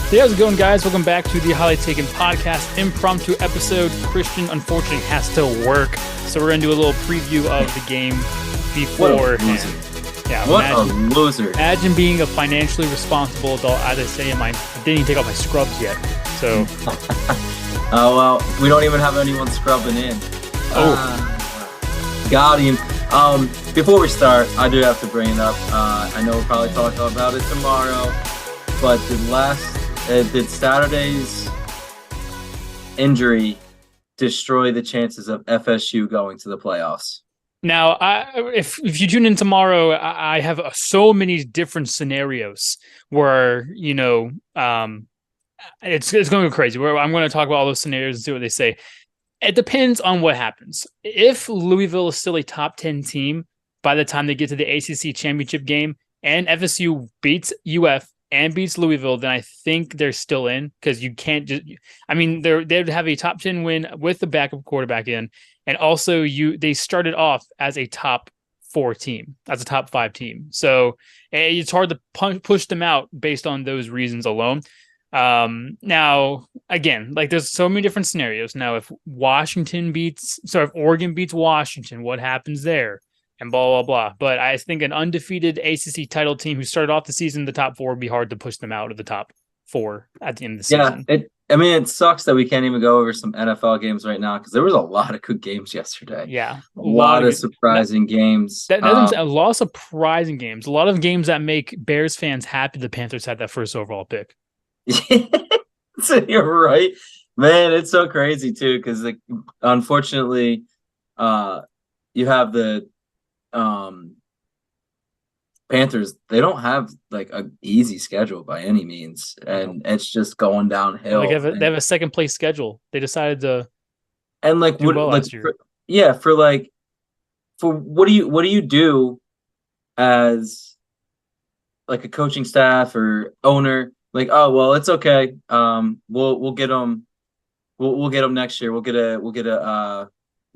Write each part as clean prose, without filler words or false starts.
Hey, how's it going, guys? Welcome back to the Highly Taken Podcast impromptu episode. Christian, unfortunately, has to work, so we're going to do a little preview of the game beforehand. Yeah, what a loser. Imagine being a financially responsible adult. As I say, I didn't even take off my scrubs yet. So, oh, well, we don't even have anyone scrubbing in. Got him. Before we start, I do have to bring it up. I know we'll probably talk about it tomorrow, but did Saturday's injury destroy the chances of FSU going to the playoffs? Now, if you tune in tomorrow, I have so many different scenarios where, it's going to go crazy. Where I'm going to talk about all those scenarios and see what they say. It depends on what happens. If Louisville is still a top 10 team by the time they get to the ACC championship game and FSU beats UF and beats Louisville, then I think they're still in, because you can't just. They'd have a top 10 win with the backup quarterback in, and also they started off as a top 4 team, as a top 5 team. So it's hard to push them out based on those reasons alone. Now again, there's so many different scenarios. Now, if Oregon beats Washington, what happens there? And blah, blah, blah. But I think an undefeated ACC title team who started off the season in the top 4 would be hard to push them out of the top 4 at the end of the season. It sucks that we can't even go over some NFL games right now, because there was a lot of good games yesterday. Yeah. A lot of surprising games. A lot of surprising games. A lot of games that make Bears fans happy the Panthers had that first overall pick. So you're right. Man, it's so crazy, too, because unfortunately, you have the Panthers. They don't have an easy schedule by any means, and it's just going downhill. They have a second place schedule. They decided to last year. For what do you do as a coaching staff or owner? It's okay. We'll get them. We'll get them next year. We'll get a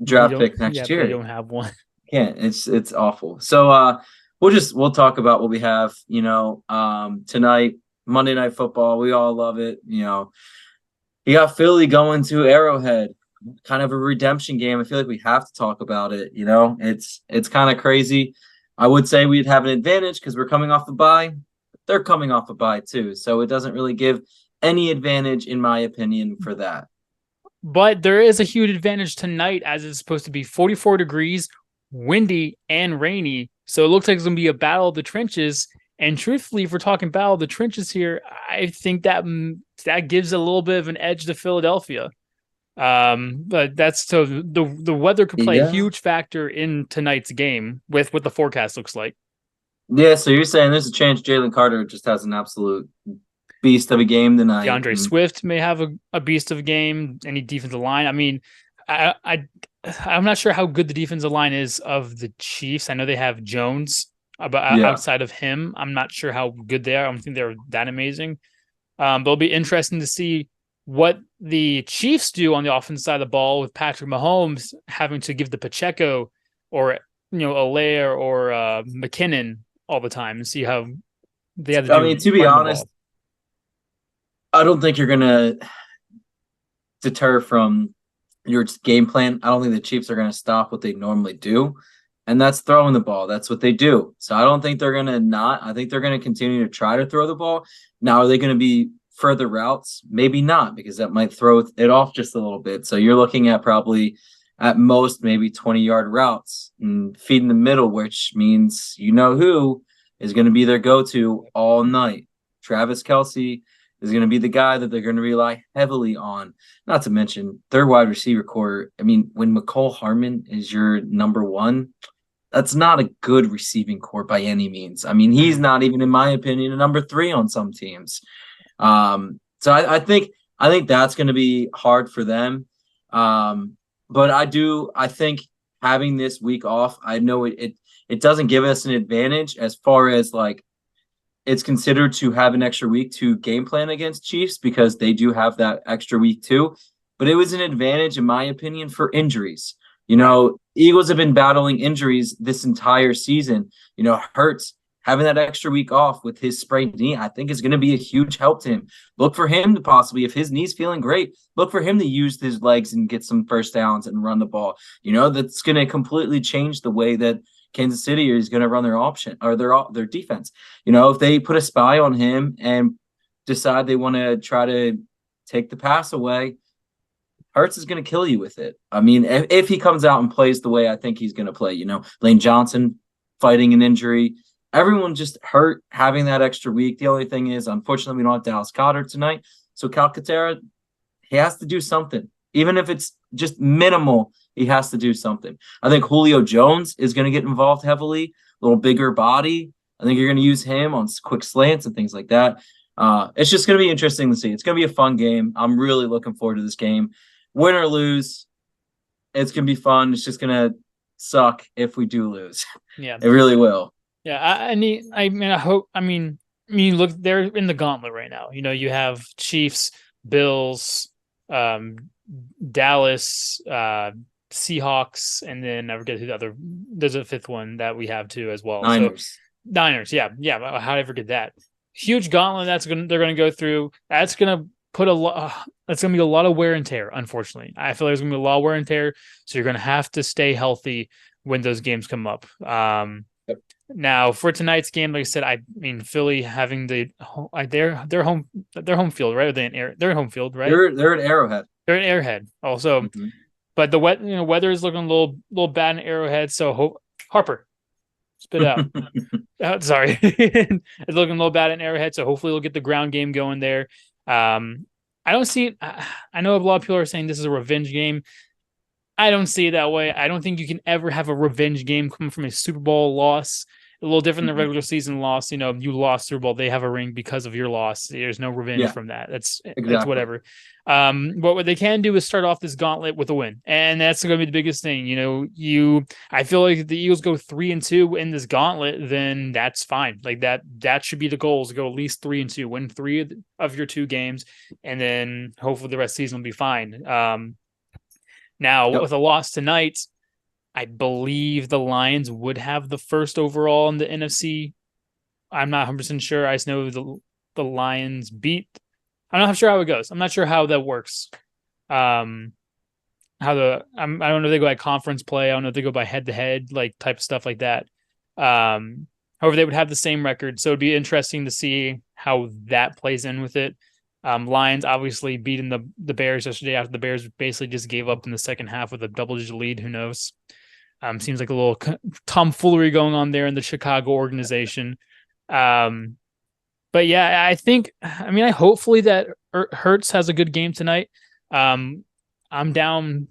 draft pick next year. They don't have one. Can't. It's awful. So we'll talk about what we have. Tonight, Monday Night Football. We all love it. You got Philly going to Arrowhead, kind of a redemption game. I feel like we have to talk about it. It's kind of crazy. I would say we'd have an advantage because we're coming off a bye. They're coming off a bye too, so it doesn't really give any advantage, in my opinion, for that. But there is a huge advantage tonight, as it's supposed to be 44 degrees, windy, and rainy. So it looks like it's going to be a battle of the trenches. And truthfully, if we're talking battle of the trenches here, I think that gives a little bit of an edge to Philadelphia. But that's so the weather could play a huge factor in tonight's game with what the forecast looks like. Yeah, so you're saying there's a chance Jalen Carter just has an absolute beast of a game tonight. DeAndre Swift may have a beast of a game. Any defensive line. I'm not sure how good the defensive line is of the Chiefs. I know they have Jones, but outside of him, I'm not sure how good they are. I don't think they're that amazing. But it'll be interesting to see what the Chiefs do on the offensive side of the ball, with Patrick Mahomes having to give the Pacheco or Allaire or McKinnon all the time, and see how they have to to be honest, I don't think you're gonna deter from your game plan. I don't think the Chiefs are gonna stop what they normally do, and that's throwing the ball. That's what they do. So I don't think they're gonna not. I think they're gonna continue to try to throw the ball. Now, are they gonna be further routes? Maybe not, because that might throw it off just a little bit. So you're looking at probably at most maybe 20-yard routes and feeding the middle, which means who is going to be their go-to all night. Travis Kelce is going to be the guy that they're going to rely heavily on. Not to mention their wide receiver core. When McCole Hardman is your number one, that's not a good receiving core by any means. He's not even, in my opinion, a number 3 on some teams. So I think that's going to be hard for them. But I think having this week off, I know it doesn't give us an advantage as far as it's considered to have an extra week to game plan against Chiefs, because they do have that extra week too. But it was an advantage, in my opinion, for injuries. Eagles have been battling injuries this entire season. Hurts having that extra week off with his sprained knee, I think is going to be a huge help to him. Look for him to possibly, if his knee's feeling great, look for him to use his legs and get some first downs and run the ball. That's going to completely change the way that Kansas City is going to run their option or their defense. If they put a spy on him and decide they want to try to take the pass away, Hurts is going to kill you with it. I mean, if he comes out and plays the way I think he's going to play, Lane Johnson fighting an injury, everyone just hurt having that extra week. The only thing is, unfortunately, we don't have Dallas Goedert tonight. So Calcaterra, he has to do something. Even if it's just minimal, he has to do something. I think Julio Jones is going to get involved heavily, a little bigger body. I think you're going to use him on quick slants and things like that. It's just going to be interesting to see. It's going to be a fun game. I'm really looking forward to this game. Win or lose, it's going to be fun. It's just going to suck if we do lose. Yeah. It really will. Yeah, look, they're in the gauntlet right now. You have Chiefs, Bills, Dallas, Seahawks, and then I forget who the other. There's a fifth one that we have too as well. Niners. So Niners, yeah. How did I forget that? Huge gauntlet they're going to go through. That's going to put that's going to be a lot of wear and tear. Unfortunately, I feel like there's going to be a lot of wear and tear. So you're going to have to stay healthy when those games come up. Yep. Now for tonight's game, like I said, Philly having their home field, right? They're home field, right? They're at Arrowhead. They're at Arrowhead also, but the weather is looking a little bad in Arrowhead. So Harper, spit out. Sorry, it's looking a little bad in Arrowhead. So hopefully we'll get the ground game going there. I don't see it. I know a lot of people are saying this is a revenge game. I don't see it that way. I don't think you can ever have a revenge game come from a Super Bowl loss. A little different than regular season loss. You lost Super Bowl. They have a ring because of your loss. There's no revenge from that. That's whatever. What they can do is start off this gauntlet with a win, and that's going to be the biggest thing. I feel like if the Eagles go 3-2 in this gauntlet, then that's fine. Like that should be the goal: is to go at least 3-2, win 3 of your 2 games, and then hopefully the rest of the season will be fine. Now, with a loss tonight, I believe the Lions would have the first overall in the NFC. I'm not 100% sure. I just know the Lions beat. I'm not sure how it goes. I'm not sure how that works. I don't know if they go by conference play. I don't know if they go by head-to-head, like type of stuff like that. However, they would have the same record, so it'd be interesting to see how that plays in with it. Lions obviously beating the Bears yesterday after the Bears basically just gave up in the second half with a double-digit lead. Who knows? Seems like a little tomfoolery going on there in the Chicago organization. But yeah, I hopefully that Hurts has a good game tonight. I'm down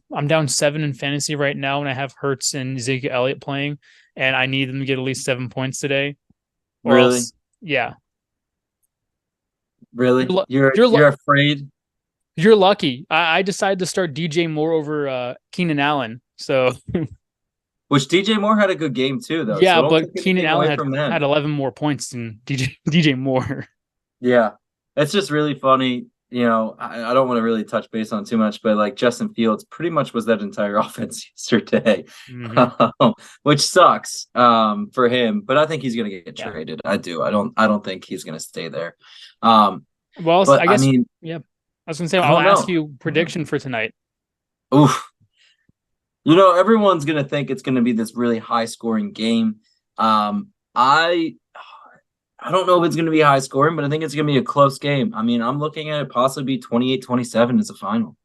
7 in fantasy right now, and I have Hurts and Ezekiel Elliott playing, and I need them to get at least 7 points today. Or really? Else, yeah. Really? You're afraid? You're lucky. I decided to start DJ Moore over Keenan Allen. So which DJ Moore had a good game too, though. Yeah, so but Keenan Allen had 11 more points than DJ Moore. Yeah, it's just really funny. I don't want to really touch base on too much, but like Justin Fields pretty much was that entire offense yesterday, which sucks for him. But I think he's going to get traded. I do. I don't think he's going to stay there. Well, but I guess. Yeah, I was going to say I'll ask you prediction for tonight. Oof. Everyone's going to think it's going to be this really high-scoring game. I don't know if it's going to be high-scoring, but I think it's going to be a close game. I mean, I'm looking at it possibly 28-27 as a final.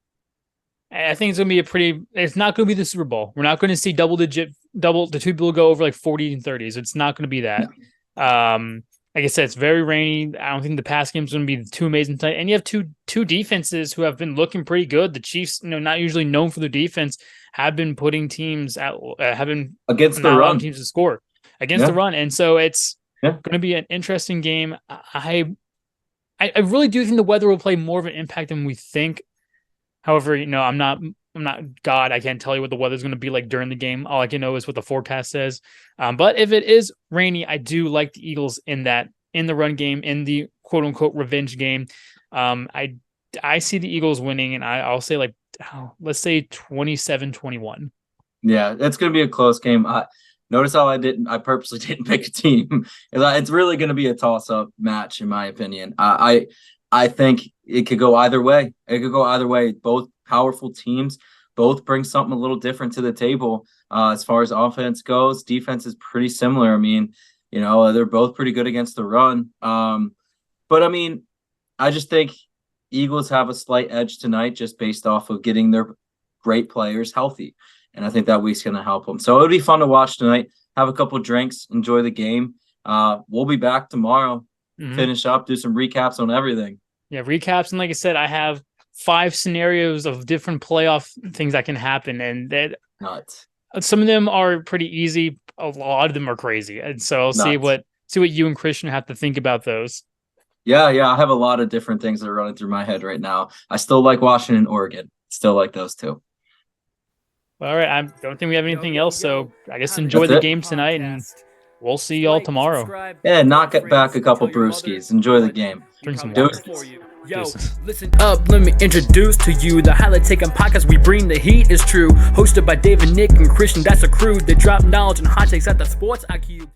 I think it's going to be it's not going to be the Super Bowl. We're not going to see the two people go over like 40 and 30s. It's not going to be that. No. Like I said, it's very rainy. I don't think the pass game is going to be too amazing tonight. And you have two defenses who have been looking pretty good. The Chiefs, not usually known for their defense, have been putting teams against the run teams to score against the run, and so it's going to be an interesting game. I really do think the weather will play more of an impact than we think. However, I'm not God. I can't tell you what the weather's going to be like during the game. All I can know is what the forecast says. But if it is rainy, I do like the Eagles in the run game, in the quote unquote revenge game. I see the Eagles winning, and I'll say let's say 27-21. Yeah, it's going to be a close game. Notice how I purposely didn't pick a team. It's really going to be a toss-up match, in my opinion. I think it could go either way. It could go either way. Both powerful teams, both bring something a little different to the table. As far as offense goes, defense is pretty similar. I mean, they're both pretty good against the run. But I mean, I just think Eagles have a slight edge tonight just based off of getting their great players healthy. And I think that week's going to help them. So it'll be fun to watch tonight. Have a couple drinks, enjoy the game. We'll be back tomorrow, finish up, do some recaps on everything. Yeah, recaps. And like I said, I have 5 scenarios of different playoff things that can happen. And that Nuts. Some of them are pretty easy. A lot of them are crazy. And so I'll see what you and Christian have to think about those. Yeah. I have a lot of different things that are running through my head right now. I still like Washington, Oregon. Still like those two. All right. I don't think we have anything else. So I guess enjoy the game tonight, and we'll see y'all tomorrow. Yeah, knock it back a couple brewskis. Enjoy the game. Drink some water. Yo, listen up, let me introduce to you the highlight taken podcast. We bring the heat is true. Hosted by David, Nick, and Christian. That's a crew that drop knowledge and hot takes at the sports IQ.